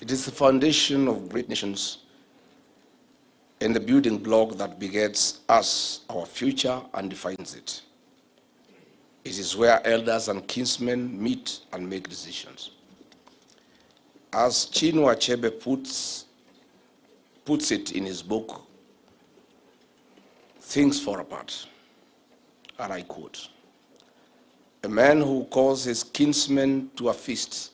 It is the foundation of great nations and the building block that begets us, our future, and defines it. It is where elders and kinsmen meet and make decisions. As Chinua Achebe puts it in his book, Things Fall Apart, and I quote, "A man who calls his kinsmen to a feast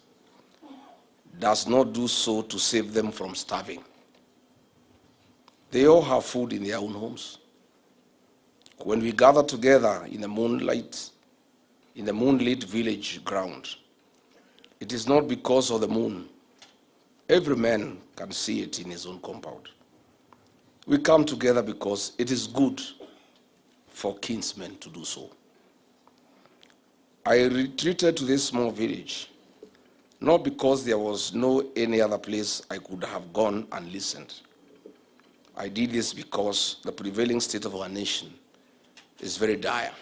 does not do so to save them from starving. They all have food in their own homes. When we gather together in the moonlit village ground, it is not because of the moon. Every man can see it in his own compound. We come together because it is good for kinsmen to do so." I retreated to this small village, not because there was no any other place I could have gone and listened. I did this because the prevailing state of our nation is very dire,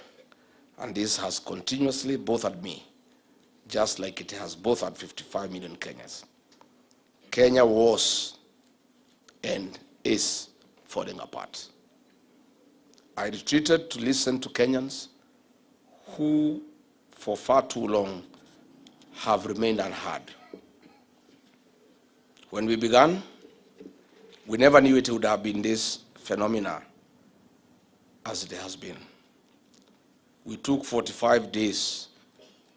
and this has continuously bothered me, just like it has bothered 55 million Kenyans. Kenya was and is falling apart. I retreated to listen to Kenyans who, for far too long, have remained unheard. When we began, we never knew it would have been this phenomena as it has been. We took 45 days,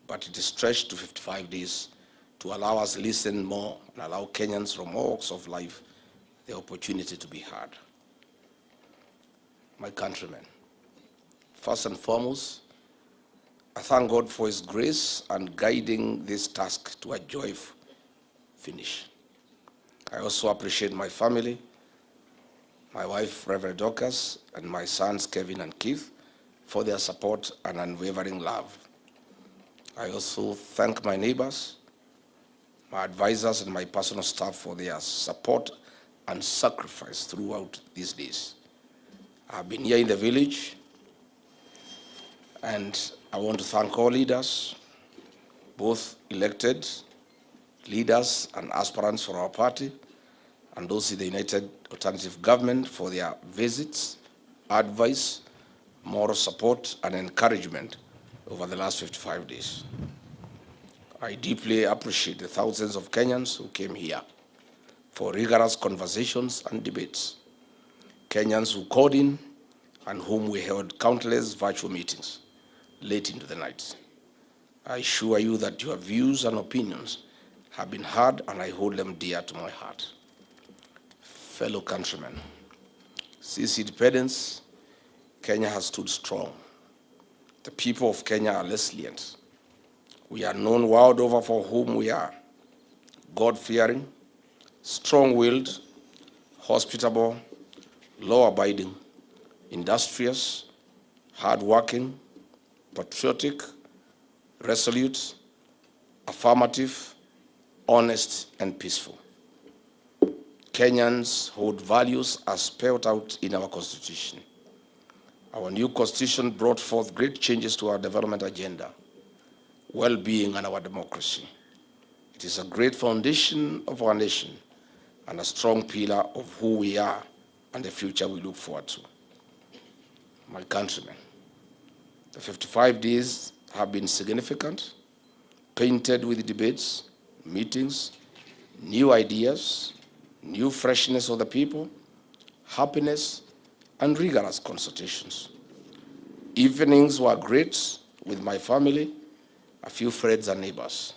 but it is stretched to 55 days to allow us to listen more and allow Kenyans from all walks of life the opportunity to be heard. My countrymen, first and foremost, I thank God for His grace and guiding this task to a joyful finish. I also appreciate my family, my wife, Reverend Dorcas, and my sons, Kevin and Keith, for their support and unwavering love. I also thank my neighbors, my advisors, and my personal staff for their support and sacrifice throughout these days. I've been here in the village, and I want to thank all leaders, both elected leaders and aspirants for our party, and those in the United Alternative Government for their visits, advice, moral support, and encouragement over the last 55 days. I deeply appreciate the thousands of Kenyans who came here for rigorous conversations and debates, Kenyans who called in and whom we held countless virtual meetings late into the night. I assure you that your views and opinions have been heard, and I hold them dear to my heart. Fellow countrymen, since independence, Kenya has stood strong. The people of Kenya are resilient. We are known world over for whom we are: God-fearing, strong-willed, hospitable, law-abiding, industrious, hard-working, patriotic, resolute, affirmative, honest, and peaceful. Kenyans hold values as spelled out in our Constitution. Our new Constitution brought forth great changes to our development agenda, well-being, and our democracy. It is a great foundation of our nation and a strong pillar of who we are and the future we look forward to. My countrymen, the 55 days have been significant, painted with debates, meetings, new ideas, new freshness of the people, happiness, and rigorous consultations. Evenings were great with my family, a few friends and neighbors.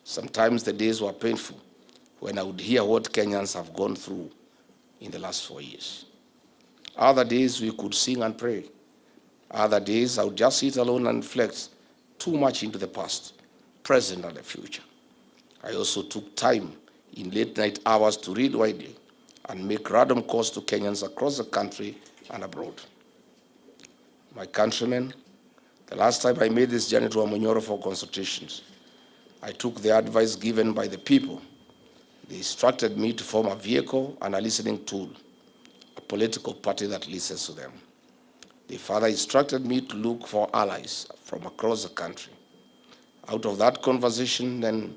Sometimes the days were painful when I would hear what Kenyans have gone through in the last 4 years. Other days we could sing and pray. Other days I would just sit alone and reflect too much into the past, present, and the future. I also took time in late night hours to read widely and make random calls to Kenyans across the country and abroad. My countrymen, the last time I made this journey to Wamunyoro for consultations, I took the advice given by the people. They instructed me to form a vehicle and a listening tool, a political party that listens to them. They further instructed me to look for allies from across the country. Out of that conversation then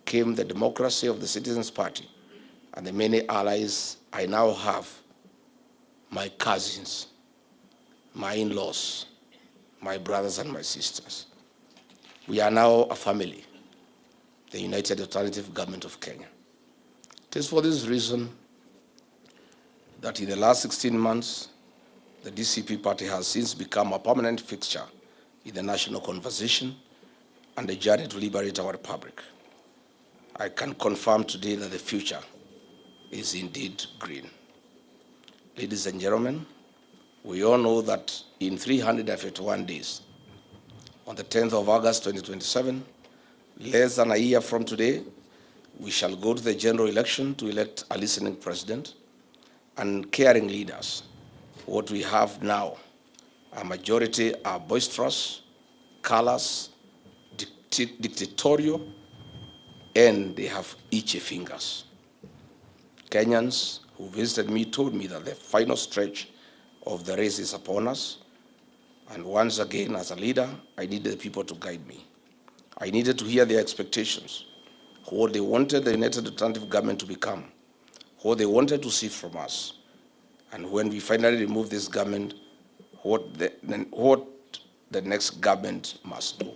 came the democracy of the Citizens Party, and the many allies I now have, my cousins, my in-laws, my brothers and my sisters. We are now a family, the United Alternative Government of Kenya. It is for this reason that in the last 16 months, the DCP party has since become a permanent fixture in the national conversation and the journey to liberate our republic. I can confirm today that the future is indeed green. Ladies and gentlemen, we all know that in 351 days, on the 10th of August 2027, less than a year from today, we shall go to the general election to elect a listening president and caring leaders. What we have now, a majority are boisterous, callous, dictatorial, and they have itchy fingers. Kenyans who visited me told me that the final stretch of the race is upon us, and once again, as a leader, I needed the people to guide me. I needed to hear their expectations, what they wanted the United Alternative Government to become, what they wanted to see from us, and when we finally remove this government, what the next government must do.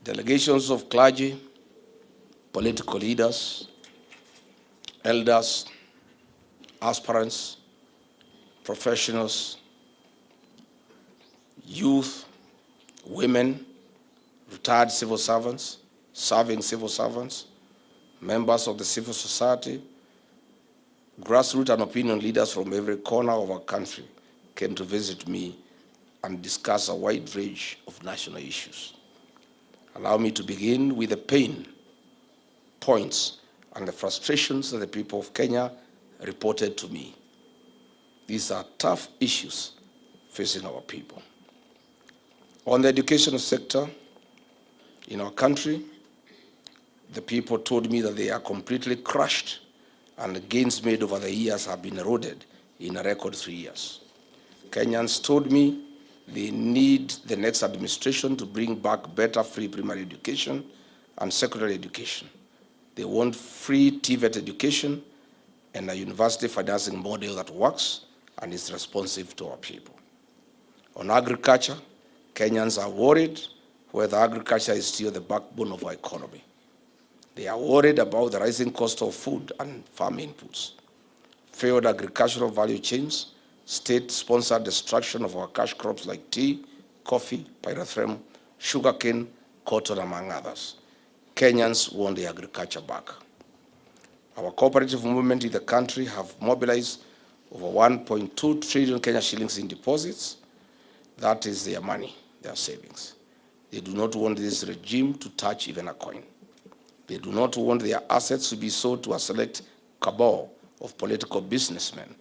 Delegations of clergy, political leaders, elders, aspirants, professionals, youth, women, retired civil servants, serving civil servants, members of the civil society, grassroots and opinion leaders from every corner of our country came to visit me and discuss a wide range of national issues. Allow me to begin with the pain points and the frustrations that the people of Kenya reported to me. These are tough issues facing our people. On the education sector in our country, the people told me that they are completely crushed and the gains made over the years have been eroded in a record 3 years. Kenyans told me they need the next administration to bring back better free primary education and secondary education. They want free TVET education and a university financing model that works and is responsive to our people. On agriculture, Kenyans are worried whether agriculture is still the backbone of our economy. They are worried about the rising cost of food and farm inputs, failed agricultural value chains, state-sponsored destruction of our cash crops like tea, coffee, pyrethrum, sugarcane, cotton, among others. Kenyans want the agriculture back. Our cooperative movement in the country have mobilized over 1.2 trillion Kenya shillings in deposits. That is their money, their savings. They do not want this regime to touch even a coin. They do not want their assets to be sold to a select cabal of political businessmen,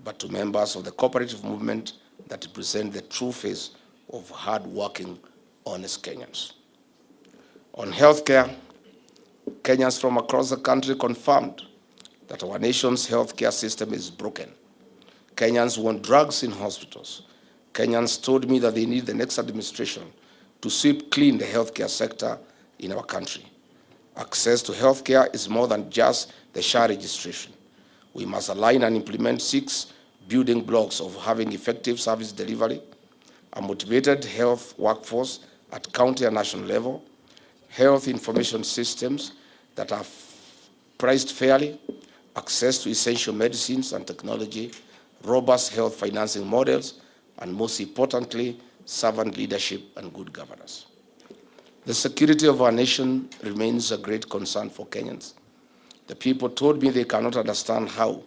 but to members of the cooperative movement that represent the true face of hard-working, honest Kenyans. On healthcare, Kenyans from across the country confirmed that our nation's healthcare system is broken. Kenyans want drugs in hospitals. Kenyans told me that they need the next administration to sweep clean the healthcare sector in our country. Access to healthcare is more than just the SHA registration. We must align and implement 6 building blocks of having effective service delivery, a motivated health workforce at county and national level, health information systems that are priced fairly, access to essential medicines and technology, robust health financing models, and most importantly, servant leadership and good governance. The security of our nation remains a great concern for Kenyans. The people told me they cannot understand how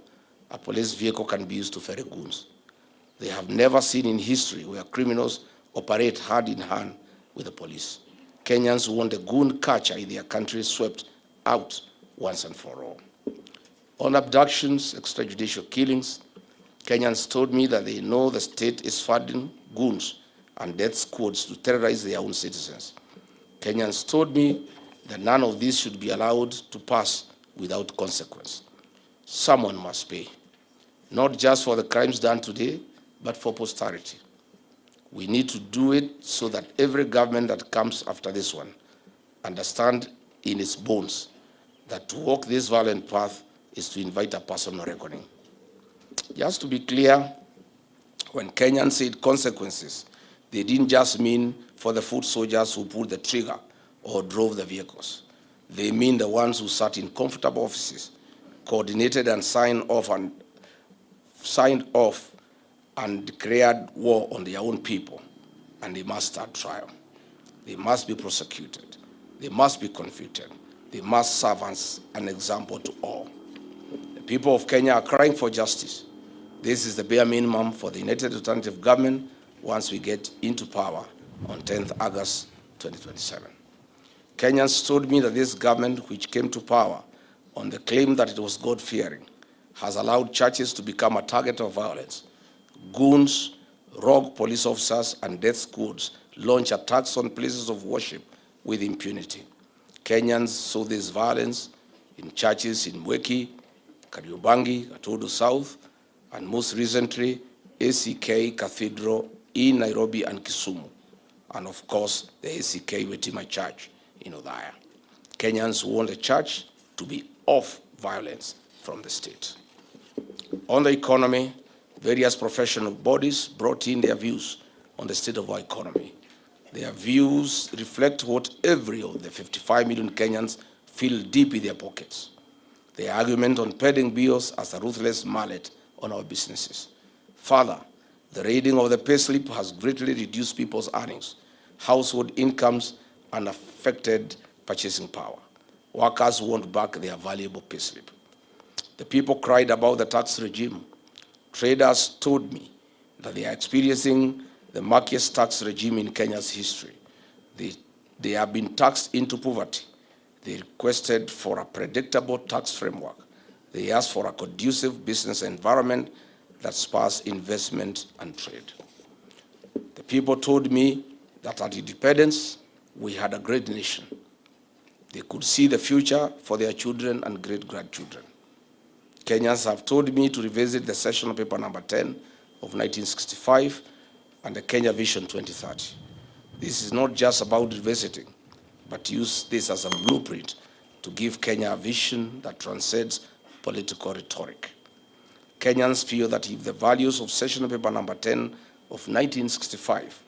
a police vehicle can be used to ferry goons. They have never seen in history where criminals operate hand in hand with the police. Kenyans want the goon culture in their country swept out once and for all. On abductions, extrajudicial killings, Kenyans told me that they know the state is funding goons and death squads to terrorize their own citizens. Kenyans told me that none of this should be allowed to pass without consequence. Someone must pay, not just for the crimes done today, but for posterity. We need to do it so that every government that comes after this one understands in its bones that to walk this violent path is to invite a personal reckoning. Just to be clear, when Kenyans said consequences, they didn't just mean for the foot soldiers who pulled the trigger or drove the vehicles. They mean the ones who sat in comfortable offices, coordinated and signed off and declared war on their own people, and they must start trial. They must be prosecuted. They must be convicted. They must serve as an example to all. The people of Kenya are crying for justice. This is the bare minimum for the United Alternative Government once we get into power on 10th August 2027. Kenyans told me that this government, which came to power on the claim that it was God-fearing, has allowed churches to become a target of violence. Goons, rogue police officers, and death squads launch attacks on places of worship with impunity. Kenyans saw this violence in churches in Mweki, Kariobangi, Gatudu South, and most recently, ACK Cathedral in Nairobi and Kisumu, and of course, the ACK Wetima Church in Othaya. Kenyans want the church to be off violence from the state. On the economy, various professional bodies brought in their views on the state of our economy. Their views reflect what every of the 55 million Kenyans feel deep in their pockets. The argument on paying bills as a ruthless mallet on our businesses. Further, the raiding of the payslip has greatly reduced people's earnings, household incomes, and affected purchasing power. Workers want back their valuable payslip. The people cried about the tax regime. Traders told me that they are experiencing the murkiest tax regime in Kenya's history. They have been taxed into poverty. They requested for a predictable tax framework. They asked for a conducive business environment that spurs investment and trade. The people told me that at independence, we had a great nation. They could see the future for their children and great-grandchildren. Kenyans have told me to revisit the sessional paper number 10 of 1965 and the Kenya Vision 2030. This is not just about revisiting, but use this as a blueprint to give Kenya a vision that transcends political rhetoric. Kenyans feel that if the values of sessional paper number 10 of 1965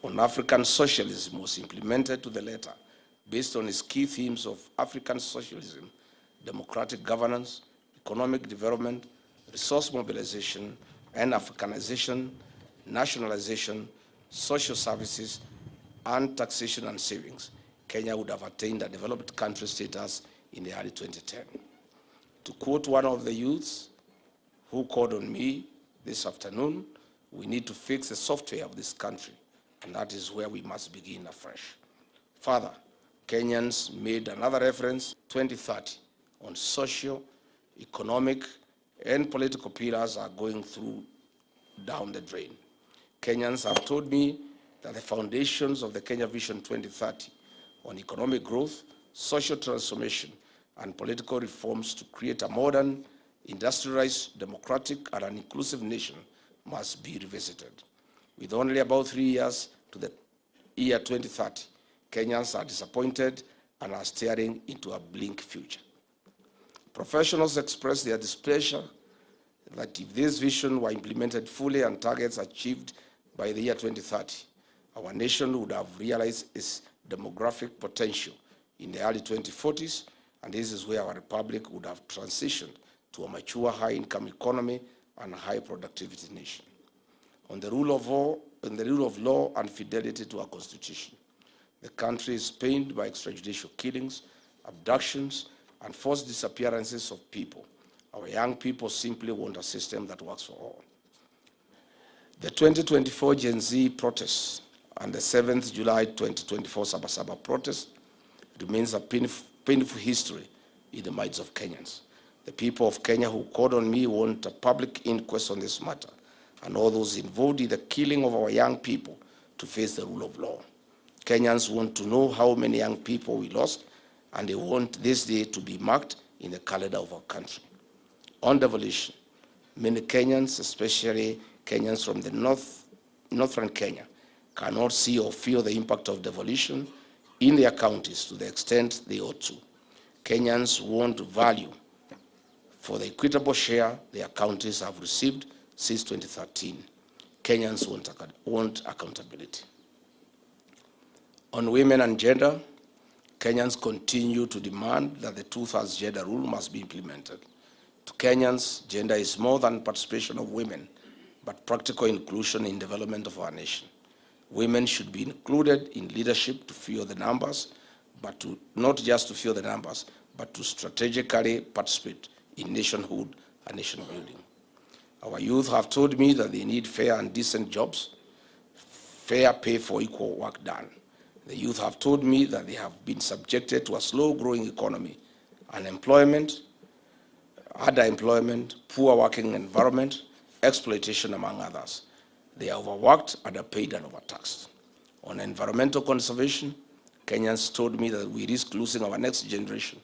on African socialism was implemented to the letter, based on its key themes of African socialism, democratic governance, economic development, resource mobilization, and Africanization, nationalization, social services, and taxation and savings, Kenya would have attained a developed country status in the early 2010. To quote one of the youths who called on me this afternoon, we need to fix the software of this country, and that is where we must begin afresh. Further, Kenyans made another reference, 2030, on social, economic, and political pillars are going down the drain. Kenyans have told me that the foundations of the Kenya Vision 2030 on economic growth, social transformation, and political reforms to create a modern, industrialized, democratic, and an inclusive nation must be revisited. With only about 3 years to the year 2030, Kenyans are disappointed and are staring into a bleak future. Professionals express their displeasure that if this vision were implemented fully and targets achieved by the year 2030, our nation would have realized its demographic potential in the early 2040s, and this is where our republic would have transitioned to a mature high-income economy and a high-productivity nation. On the rule of law and fidelity to our Constitution, the country is pained by extrajudicial killings, abductions, and forced disappearances of people. Our young people simply want a system that works for all. The 2024 Gen Z protests and the 7th July 2024 Sabasaba protest remains a painful history in the minds of Kenyans. The people of Kenya who called on me want a public inquest on this matter, and all those involved in the killing of our young people to face the rule of law. Kenyans want to know how many young people we lost, and they want this day to be marked in the calendar of our country. On devolution, many Kenyans, especially Kenyans from the northern Kenya, cannot see or feel the impact of devolution in their counties to the extent they ought to. Kenyans want value for the equitable share their counties have received since 2013. Kenyans want accountability. On women and gender, Kenyans continue to demand that the two-thirds gender rule must be implemented. To Kenyans, gender is more than participation of women, but practical inclusion in development of our nation. Women should be included in leadership to fuel the numbers, but not just to fuel the numbers, but to strategically participate in nationhood and nation building. Our youth have told me that they need fair and decent jobs, fair pay for equal work done. The youth have told me that they have been subjected to a slow-growing economy, unemployment, underemployment, poor working environment, exploitation, among others. They are overworked, underpaid, and overtaxed. On environmental conservation, Kenyans told me that we risk losing our next generation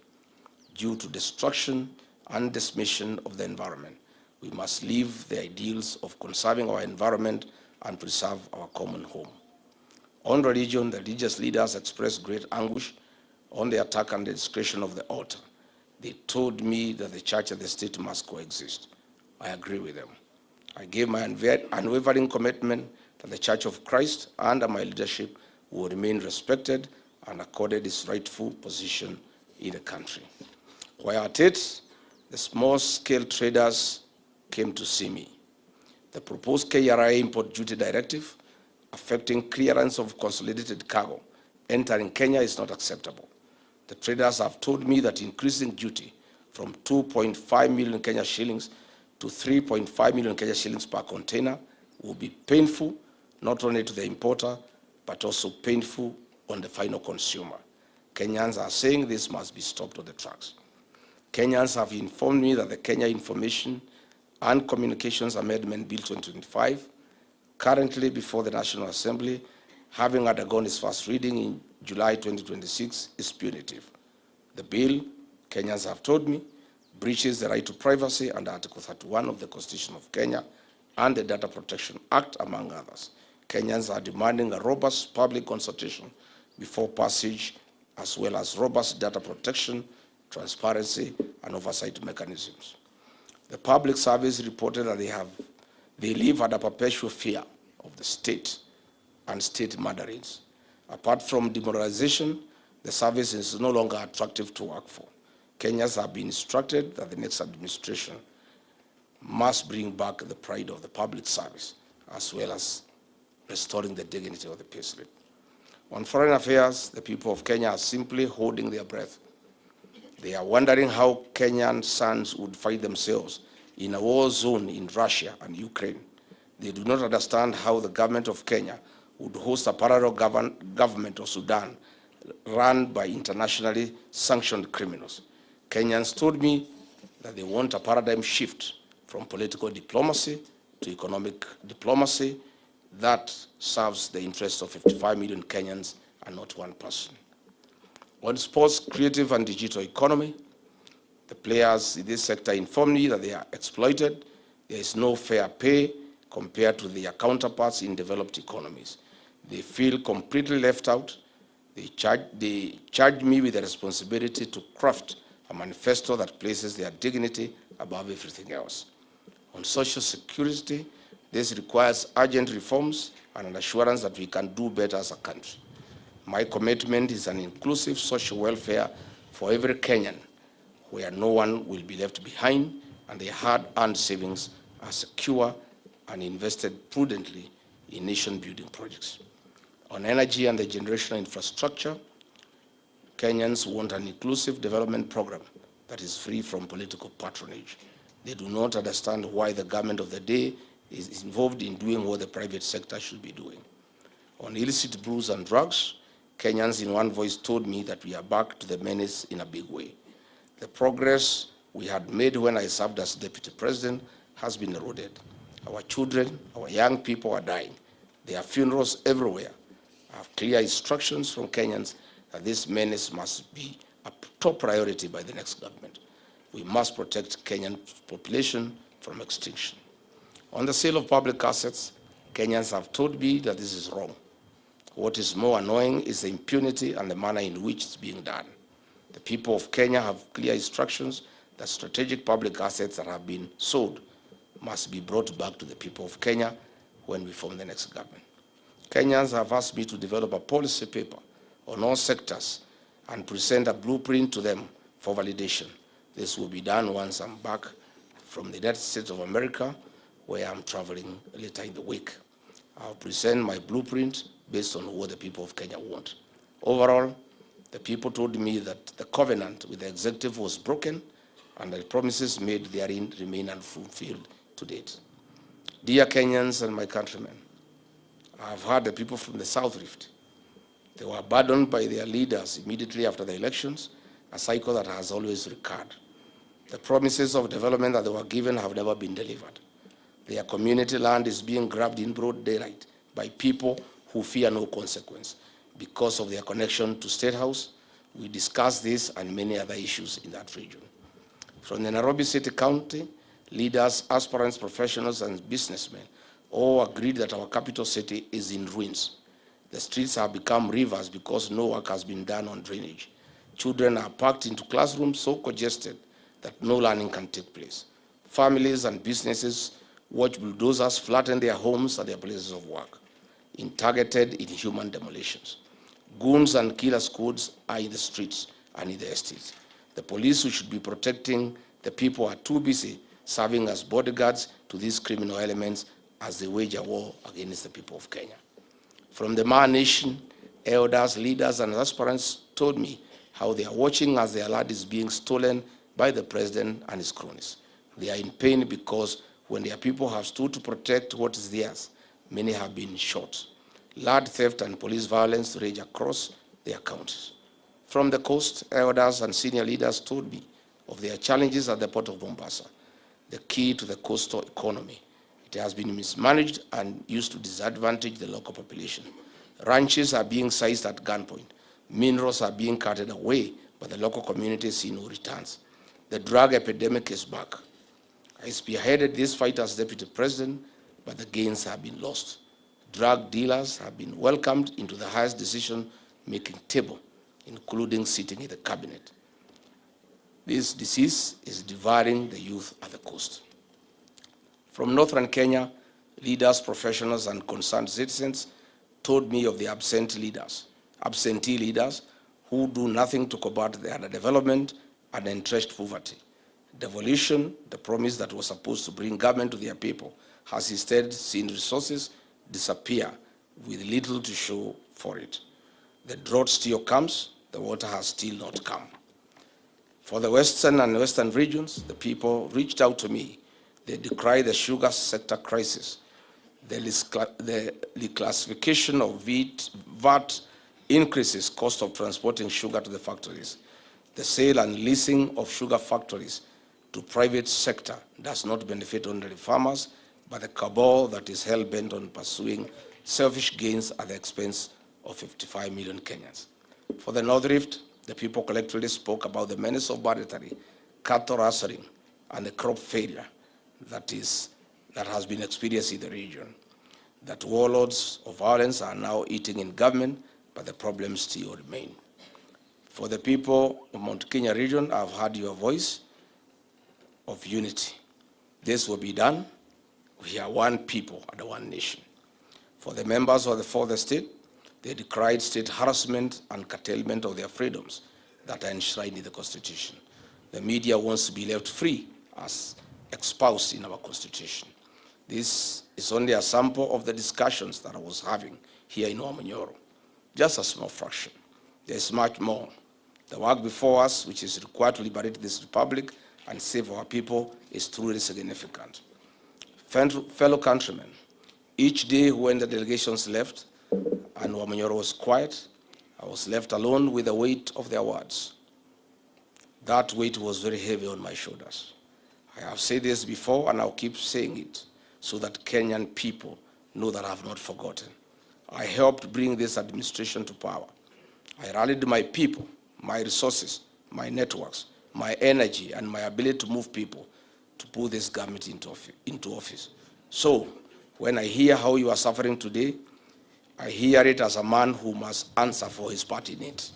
due to destruction and decimation of the environment. We must live the ideals of conserving our environment and preserve our common home. On religion, the religious leaders expressed great anguish on the attack and the desecration of the altar. They told me that the church and the state must coexist. I agree with them. I gave my unwavering commitment that the Church of Christ, under my leadership, will remain respected and accorded its rightful position in the country. While at it, the small-scale traders came to see me. The proposed KRA import duty directive affecting clearance of consolidated cargo entering Kenya is not acceptable. The traders have told me that increasing duty from 2.5 million Kenya shillings to 3.5 million Kenya shillings per container will be painful, not only to the importer, but also painful on the final consumer. Kenyans are saying this must be stopped on the tracks. Kenyans have informed me that the Kenya Information and Communications Amendment Bill 2025, currently before the National Assembly, having undergone its first reading in July 2026, is punitive. The bill, Kenyans have told me, breaches the right to privacy under Article 31 of the Constitution of Kenya and the Data Protection Act, among others. Kenyans are demanding a robust public consultation before passage, as well as robust data protection, transparency, and oversight mechanisms. The public service reported that they live under perpetual fear of the state and state mandarins. Apart from demoralization, the service is no longer attractive to work for. Kenyans have been instructed that the next administration must bring back the pride of the public service, as well as restoring the dignity of the payslip. On foreign affairs, the people of Kenya are simply holding their breath. They are wondering how Kenyan sons would find themselves in a war zone in Russia and Ukraine. They do not understand how the government of Kenya would host a parallel government of Sudan run by internationally sanctioned criminals. Kenyans told me that they want a paradigm shift from political diplomacy to economic diplomacy that serves the interests of 55 million Kenyans and not one person. On sports, creative, and digital economy, the players in this sector informed me that they are exploited. There is no fair pay compared to their counterparts in developed economies. They feel completely left out. They charge me with the responsibility to craft a manifesto that places their dignity above everything else. On social security, this requires urgent reforms and an assurance that we can do better as a country. My commitment is an inclusive social welfare for every Kenyan, where no one will be left behind and their hard-earned savings are secure and invested prudently in nation-building projects. On energy and the generational infrastructure, Kenyans want an inclusive development program that is free from political patronage. They do not understand why the government of the day is involved in doing what the private sector should be doing. On illicit brews and drugs, Kenyans in one voice told me that we are back to the menace in a big way. The progress we had made when I served as deputy president has been eroded. Our children, our young people are dying. There are funerals everywhere. I have clear instructions from Kenyans that this menace must be a top priority by the next government. We must protect Kenyan population from extinction. On the sale of public assets, Kenyans have told me that this is wrong. What is more annoying is the impunity and the manner in which it's being done. The people of Kenya have clear instructions that strategic public assets that have been sold must be brought back to the people of Kenya when we form the next government. Kenyans have asked me to develop a policy paper on all sectors and present a blueprint to them for validation. This will be done once I'm back from the United States of America, where I'm traveling later in the week. I'll present my blueprint based on what the people of Kenya want. Overall, the people told me that the covenant with the executive was broken and the promises made therein remain unfulfilled to date. Dear Kenyans and my countrymen, I have heard the people from the South Rift. They were burdened by their leaders immediately after the elections, a cycle that has always recurred. The promises of development that they were given have never been delivered. Their community land is being grabbed in broad daylight by people who fear no consequence because of their connection to State House. We discussed this and many other issues in that region. From the Nairobi City County, leaders, aspirants, professionals, and businessmen all agreed that our capital city is in ruins. The streets have become rivers because no work has been done on drainage. Children are packed into classrooms so congested that no learning can take place. Families and businesses watch bulldozers flatten their homes and their places of work in targeted inhuman demolitions. Goons and killer squads are in the streets and in the estates. The police who should be protecting the people are too busy serving as bodyguards to these criminal elements as they wage a war against the people of Kenya. From the Maa Nation, elders, leaders, and aspirants told me how they are watching as their land is being stolen by the president and his cronies. They are in pain because when their people have stood to protect what is theirs, many have been shot. Land theft and police violence rage across their counties. From the coast, elders and senior leaders told me of their challenges at the port of Mombasa, the key to the coastal economy. It has been mismanaged and used to disadvantage the local population. Ranches are being seized at gunpoint. Minerals are being carted away, but the local community see no returns. The drug epidemic is back. I spearheaded this fight as deputy president, but the gains have been lost. Drug dealers have been welcomed into the highest decision-making table, including sitting in the cabinet. This disease is devouring the youth at the coast. From northern Kenya, leaders, professionals, and concerned citizens told me of the absentee leaders who do nothing to combat the underdevelopment and entrenched poverty. Devolution, the promise that was supposed to bring government to their people, has instead seen resources disappear with little to show for it. The drought still comes, the water has still not come. For the western and western regions, the people reached out to me. They decry the sugar sector crisis, the reclassification of VAT increases cost of transporting sugar to the factories. The sale and leasing of sugar factories to private sector does not benefit only farmers, but the cabal that is hell-bent on pursuing selfish gains at the expense of 55 million Kenyans. For the North Rift, the people collectively spoke about the menace of banditry, cattle rustling, and the crop failure that has been experienced in the region. That warlords of violence are now eating in government, but the problems still remain. For the people of Mount Kenya region, I've heard your voice of unity. This will be done. We are one people and one nation. For the members of the fourth estate, they decried state harassment and curtailment of their freedoms that are enshrined in the Constitution. The media wants to be left free as espoused in our Constitution. This is only a sample of the discussions that I was having here in Wamunyoro. Just a small fraction. There's much more. The work before us, which is required to liberate this republic and save our people, is truly significant. Fellow countrymen, each day when the delegations left and Wamunyoro was quiet, I was left alone with the weight of their words. That weight was very heavy on my shoulders. I have said this before and I'll keep saying it so that Kenyan people know that I have not forgotten. I helped bring this administration to power. I rallied my people, my resources, my networks, my energy, and my ability to move people to put this government into office. So, when I hear how you are suffering today, I hear it as a man who must answer for his part in it.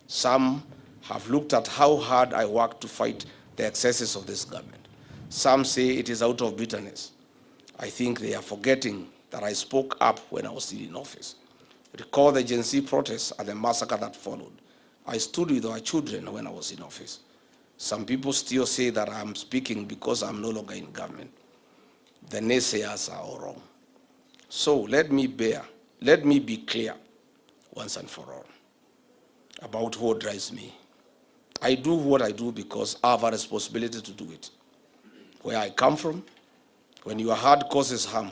Some have looked at how hard I worked to fight the excesses of this government. Some say it is out of bitterness. I think they are forgetting that I spoke up when I was still in office. Recall the Gen Z protests and the massacre that followed. I stood with our children when I was in office. Some people still say that I'm speaking because I'm no longer in government. The naysayers are all wrong. So let me be clear once and for all about what drives me. I do what I do because I have a responsibility to do it. Where I come from, when your heart causes harm,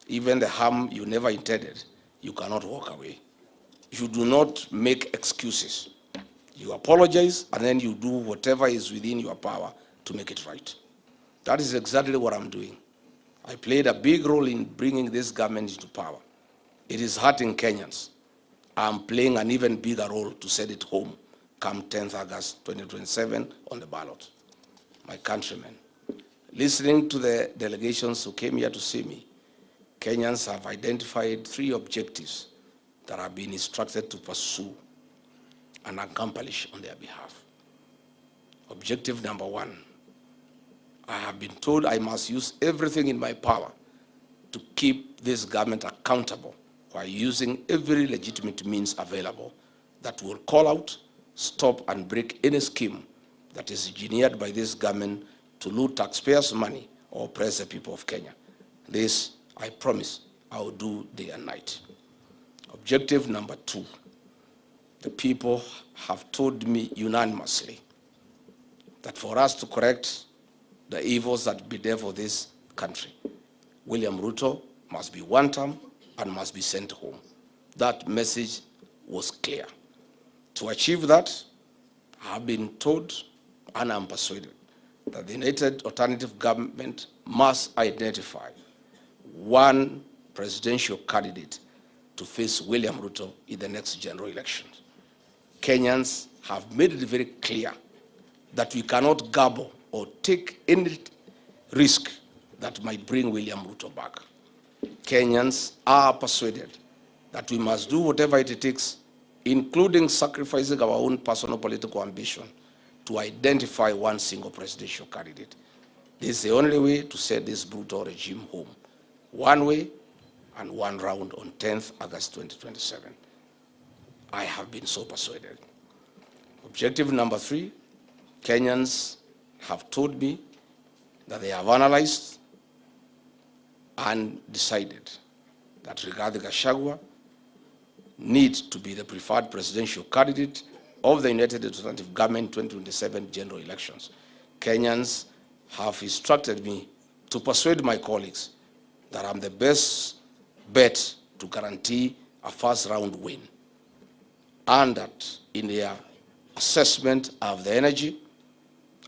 even the harm you never intended, you cannot walk away. You do not make excuses. You apologize, and then you do whatever is within your power to make it right. That is exactly what I'm doing. I played a big role in bringing this government into power. It is hurting Kenyans. I'm playing an even bigger role to send it home come 10th August 2027 on the ballot. My countrymen, listening to the delegations who came here to see me, Kenyans have identified 3 objectives that have been instructed to pursue and accomplish on their behalf. Objective number 1, I have been told I must use everything in my power to keep this government accountable while using every legitimate means available that will call out, stop, and break any scheme that is engineered by this government to loot taxpayers' money or oppress the people of Kenya. This, I promise, I will do day and night. Objective number 2, the people have told me unanimously that for us to correct the evils that bedevil this country, William Ruto must be one term and must be sent home. That message was clear. To achieve that, I have been told, and I'm persuaded, that the United Alternative Government must identify one presidential candidate to face William Ruto in the next general elections. Kenyans have made it very clear that we cannot gamble or take any risk that might bring William Ruto back. Kenyans are persuaded that we must do whatever it takes, including sacrificing our own personal political ambition, to identify one single presidential candidate. This is the only way to send this brutal regime home. One way and one round on 10th August 2027. I have been so persuaded. Objective number 3, Kenyans have told me that they have analyzed and decided that Rigathi Gachagua needs to be the preferred presidential candidate of the United Alternative Government 2027 general elections. Kenyans have instructed me to persuade my colleagues that I'm the best bet to guarantee a first round win, and that in their assessment I have the energy,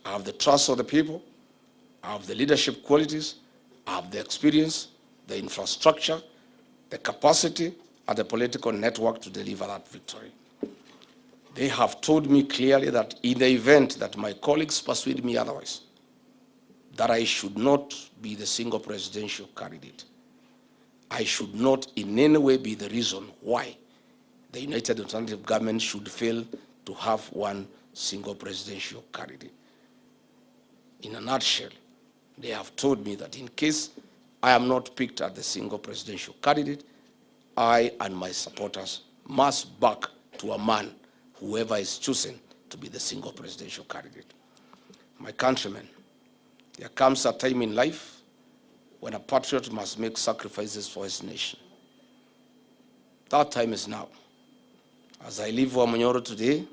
I have the trust of the people, I have the leadership qualities, I have the experience, the infrastructure, the capacity, and the political network to deliver that victory. They have told me clearly that in the event that my colleagues persuade me otherwise, that I should not be the single presidential candidate. I should not in any way be the reason why the United Alternative Government should fail to have one single presidential candidate. In a nutshell, they have told me that in case I am not picked as the single presidential candidate, I and my supporters must back to a man, whoever is chosen to be the single presidential candidate. My countrymen, there comes a time in life when a patriot must make sacrifices for his nation. That time is now. As I leave Wamunyoro today,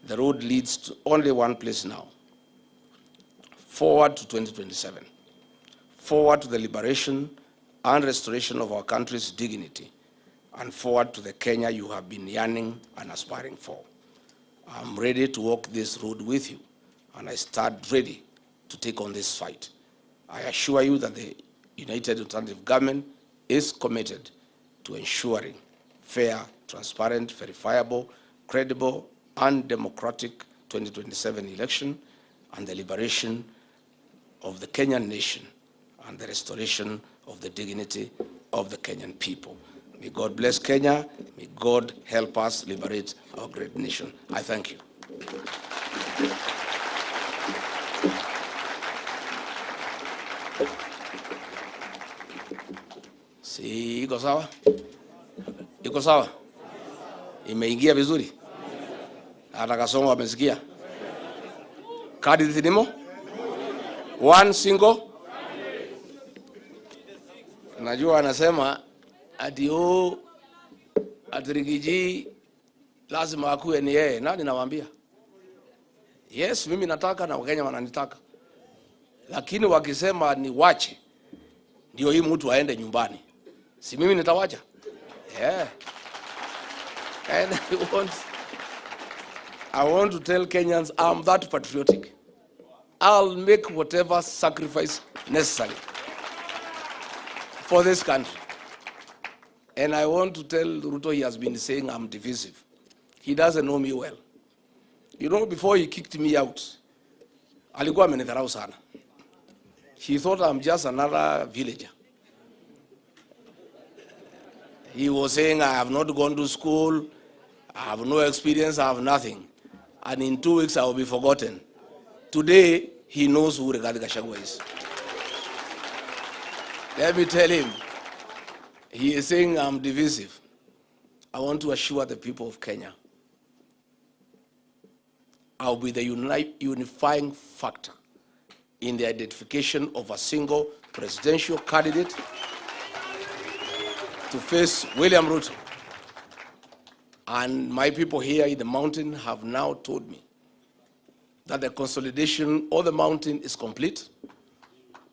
the road leads to only one place now: forward to 2027, forward to the liberation and restoration of our country's dignity, and forward to the Kenya you have been yearning and aspiring for. I'm ready to walk this road with you, and I stand ready to take on this fight. I assure you that the United Alternative Government is committed to ensuring fair, transparent, verifiable, credible, and democratic 2027 election, and the liberation of the Kenyan nation and the restoration of the dignity of the Kenyan people. May God bless Kenya. May God help us liberate our great nation. I thank you. Iko sawa? Iko sawa? Imeingia vizuri? Hata Kasongo amesikia? Kadi zinimo? One single? Najua anasema ati Rigathi lazima akuwe ni yeye. Nani nawaambia? Yes, mimi nataka na Wakenya wananitaka. Lakini wakisema ni wache, ndio hii mtu aende nyumbani. Si mimi nitawacha? Yeah. And I want to tell Kenyans I'm that patriotic. I'll make whatever sacrifice necessary for this country. And I want to tell Ruto, he has been saying I'm divisive. He doesn't know me well. You know, before he kicked me out, alikuwa amenidharau sana. He thought I'm just another villager. He was saying I have not gone to school, I have no experience, I have nothing. And in 2 weeks I will be forgotten. Today, he knows who Rigathi Gachagua is. Let me tell him, he is saying I'm divisive. I want to assure the people of Kenya, I'll be the unifying factor in the identification of a single presidential candidate to face William Ruto. And my people here in the mountain have now told me that the consolidation of the mountain is complete.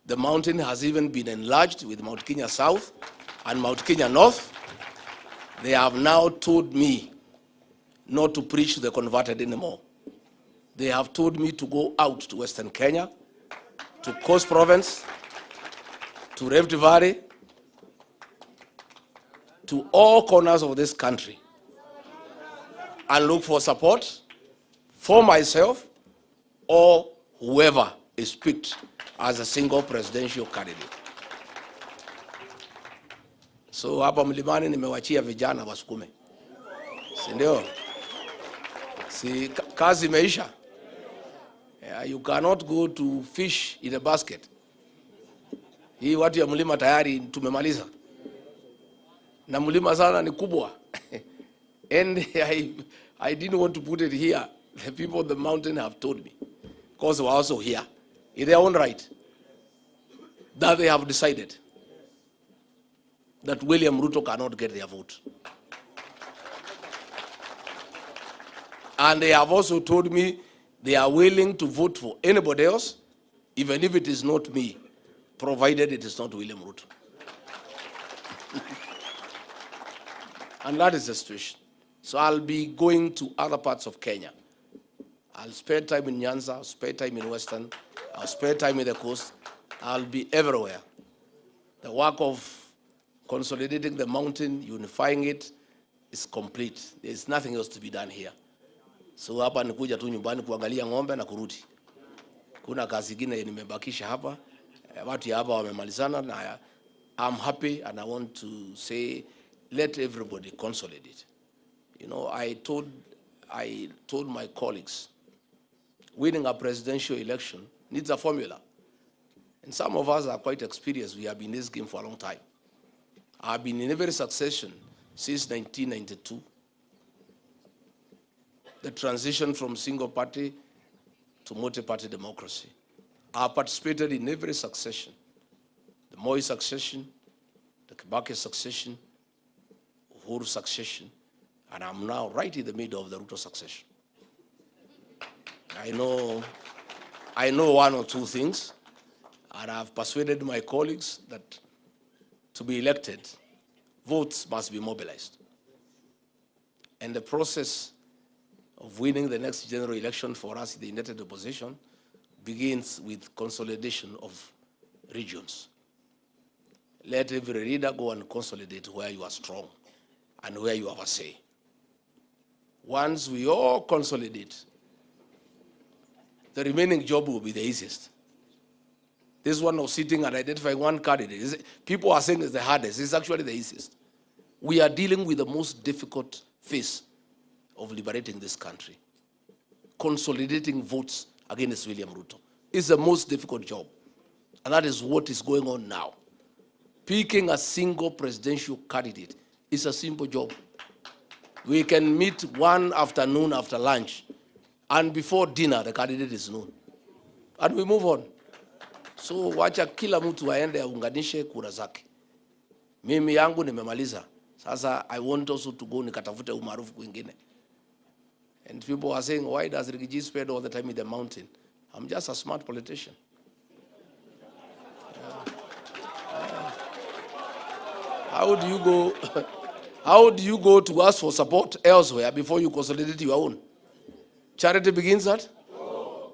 The mountain has even been enlarged with Mount Kenya South and Mount Kenya North. They have now told me not to preach to the converted anymore. They have told me to go out to Western Kenya, to Coast Province, to Rift Valley, to all corners of this country, and look for support for myself or whoever is picked as a single presidential candidate. So hapa mlimani nimewachia vijana wasukume. Si ndio? Si kazi imeisha. You cannot go to fish in a basket. Hii watu ya mlima tayari tumemaliza. Na mlima sana ni kubwa. And I didn't want to put it here. The people of the mountain have told me, because they were also here, in their own right, that they have decided that William Ruto cannot get their vote. And they have also told me they are willing to vote for anybody else, even if it is not me, provided it is not William Ruto. And that is the situation. So I'll be going to other parts of Kenya. I'll spend time in Nyanza, I'll spend time in Western, I'll spend time in the coast. I'll be everywhere. The work of consolidating the mountain, unifying it, is complete. There's nothing else to be done here. So hapa nikuja tu nyumbani kuangalia ng'ombe na kurudi. Kuna kazi ingine nimebakisha hapa. Watu ya hapa wamemalizana na I'm happy, and I want to say, let everybody consolidate. You know, I told my colleagues, winning a presidential election needs a formula. And some of us are quite experienced. We have been in this game for a long time. I've been in every succession since 1992. The transition from single party to multi-party democracy. I participated in every succession. The Moi succession, the Kibaki succession, Uhuru succession, and I'm now right in the middle of the Ruto succession. I know one or two things, and I've persuaded my colleagues that to be elected, votes must be mobilized. And the process of winning the next general election for us in the United Opposition begins with consolidation of regions. Let every leader go and consolidate where you are strong and where you have a say. Once we all consolidate, the remaining job will be the easiest. This one of sitting and identifying one candidate, people are saying it's the hardest. It's actually the easiest. We are dealing with the most difficult phase of liberating this country. Consolidating votes against William Ruto is the most difficult job. And that is what is going on now. Picking a single presidential candidate is a simple job. We can meet one afternoon after lunch, and before dinner, the candidate is known. And we move on. So wacha kila mtu aende aunganishe kura zake. Mimi yangu nimemaliza. Sasa I want also to go nikatafute umaarufu kwingine. And people are saying, why does Rigathi spend all the time in the mountain? I'm just a smart politician. How do you go to ask for support elsewhere before you consolidate your own? Charity begins at? No.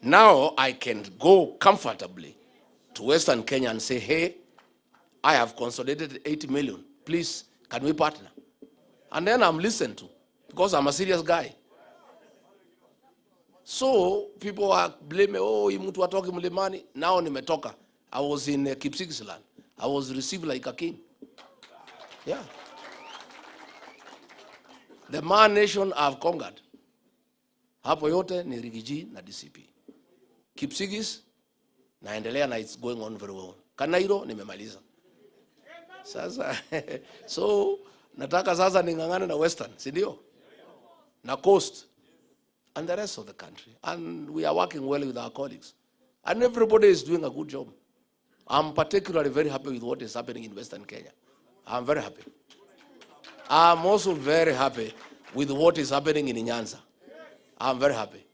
Now I can go comfortably to Western Kenya and say, hey, I have consolidated 80 million. Please, can we partner? And then I'm listened to because I'm a serious guy. So people are blaming, oh, you mtu watoki mlimani. Now nimetoka. I was in Kipsigisland. I was received like a king. Yeah. The man nation I've conquered. Hapo yote ni Rigathi na DCP. Kipsigis naendelea na it's going on very well. Kanairo nimemaliza. Sasa so nataka sasa ningangane na Western, si ndio? Na Coast and the rest of the country. And we are working well with our colleagues. And everybody is doing a good job. I'm particularly very happy with what is happening in Western Kenya. I'm very happy. I'm also very happy with what is happening in Nyanza. I'm very happy.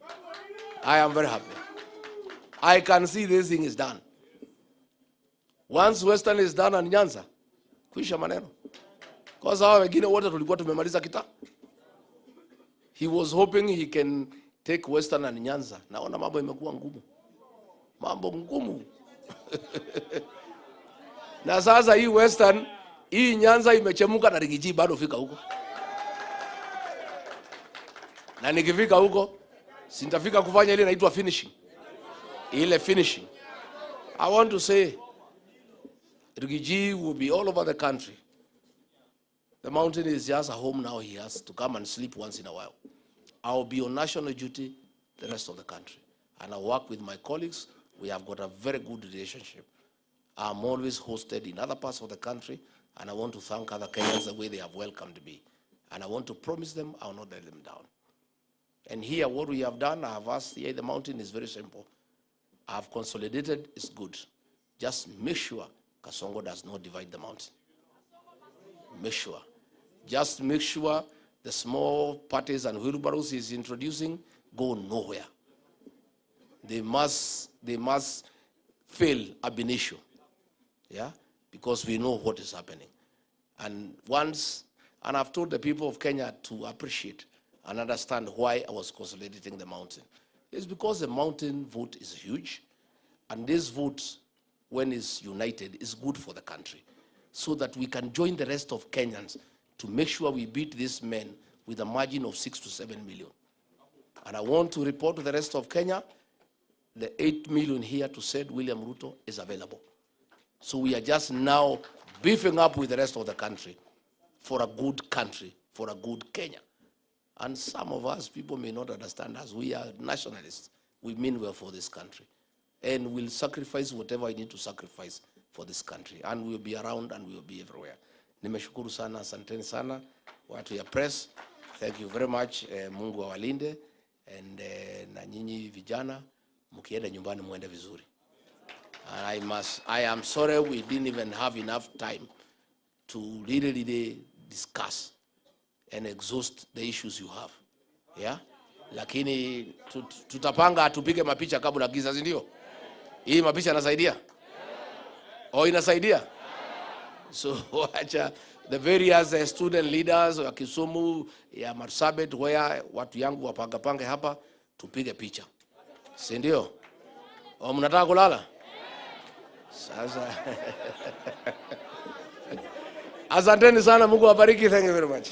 I am very happy. I can see this thing is done. Once Western is done and Nyanza, kuisha maneno. Kwa sababu wengine wote tulikuwa tumemaliza kita. He was hoping he can take Western and Nyanza. Naona mambo imekuwa ngumu. Mambo ngumu. Na sasa hii Western, hii Nyanza imechemuka na Rigathi bado fika huko. Na nikifika huko, sintafika kufanya ile inaitwa finishing. Ile finishing. I want to say, Rigathi will be all over the country. The mountain is just a home now. He has to come and sleep once in a while. I'll be on national duty the rest of the country. And I work with my colleagues. We have got a very good relationship. I'm always hosted in other parts of the country. And I want to thank other Kenyans the way they have welcomed me. And I want to promise them I will not let them down. And here, what we have done, I have asked, the mountain is very simple. I have consolidated, it's good. Just make sure Kasongo does not divide the mountain. Make sure. Just make sure the small parties and wheelbarrows he's introducing go nowhere. They must fail ab initio. Yeah? Because we know what is happening. And I've told the people of Kenya to appreciate and understand why I was consolidating the mountain. It's because the mountain vote is huge, and this vote, when it's united, is good for the country, so that we can join the rest of Kenyans to make sure we beat these men with a margin of 6 to 7 million. And I want to report to the rest of Kenya, the 8 million here to said William Ruto is available. So we are just now beefing up with the rest of the country for a good country, for a good Kenya. And some of us, people may not understand us. We are nationalists. We mean well for this country. And we'll sacrifice whatever I need to sacrifice for this country. And we'll be around and we'll be everywhere. Nimeshukuru sana, asanteni sana. Watu ya press, thank you very much. Mungu awalinde. And na nyinyi vijana, mukienda nyumbani muende vizuri. And I am sorry we didn't even have enough time to really discuss and exhaust the issues you have. Yeah? Lakini tutapanga tupige mapicha kabla giza, si ndio? Hii mapicha inasaidia? Oh, inasaidia? So wacha the various student leaders wa Kisumu ya Marsabit where watu yangu wapanga hapa tupige picha. Si ndio? Oh, mnataka kulala? Sasa asanteni sana, Mungu awabariki. Thank you very much.